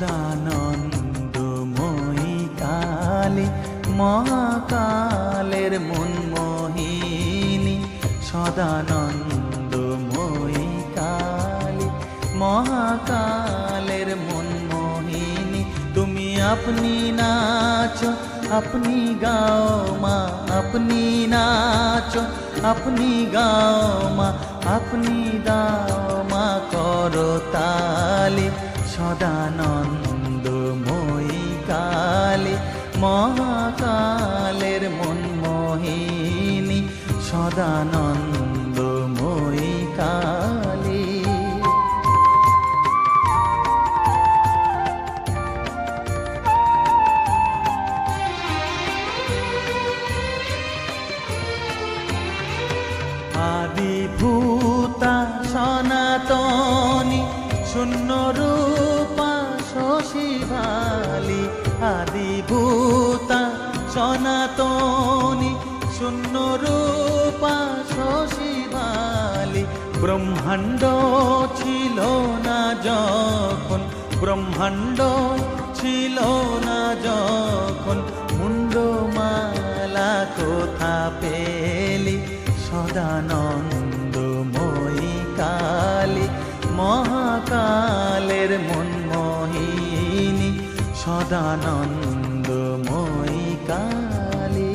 সদানন্দময়ী কালী মহাকালের মনমোহিনী, সদানন্দময়ী কালী মহাকালের মনমোহিনী। তুমি আপনি নাচো আপনি গাও মা, আপনি নাচো আপনি গাও মা, আপনি দাও মা করতালি। সদানন্দময়ী কালী মহাকালের মনমোহিনী, সদানন্দময়ী কালী। আদিভূতা সনাতনী শূন্যরূপা শশীভালি, আদিভূতা সনাতনী শূন্যরূপা শশীভালি। ব্রহ্মাণ্ড ছিল না যখন, ব্রহ্মাণ্ড ছিল না যখন, মুন্ডমালা কোথা পেলি। সদানন্দময়ী কালী মহাকালের মনমোহিনী, সদানন্দময়ী কালী।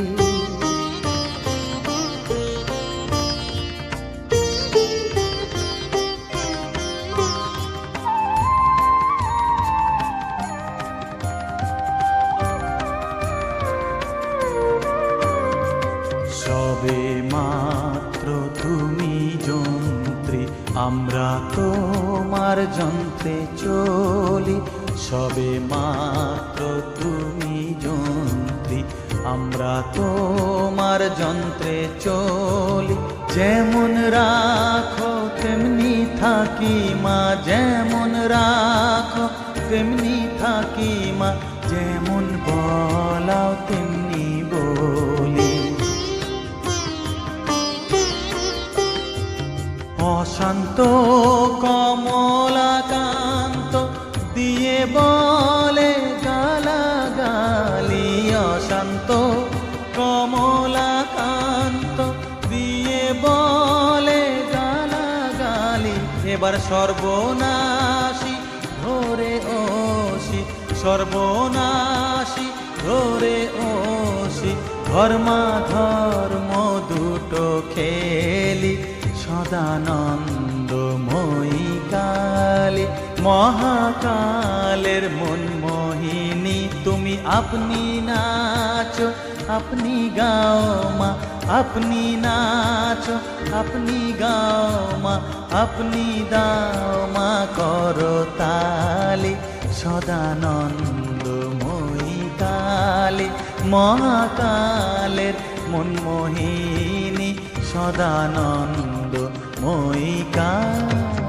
সবে মাত্র তুমি যন্ত্রী, আমরা তোমার যন্ত্রে চলি। সবে মাত্র তুমি যন্ত্রী, আমরা তোমার যন্ত্রে চলি। যেমন রাখো তেমনি থাকি মা, যেমন রাখো তেমনি থাকি মা, যেমন বলাও তেমনি বলি। অশান্ত কমলাকান্ত দিয়ে বলে গালাগালি, অশান্ত কমলাকান্ত দিয়ে বলে গালাগালি। এবার সর্বনাশী ধরে ওসি, সর্বনাশী ধরে ওসি, ধর্মাধর্ম দুটো খেলি। সদানন্দময়ী কালী মহাকালের মনমোহিনী, তুমি আপনি নাচো আপনি গাও মা, আপনি নাচো আপনি গাও মা, আপনি দাও মা করতালি। সদানন্দময়ী কালী মহাকালের মনমোহিনী, সদানন্দময়ী কালী।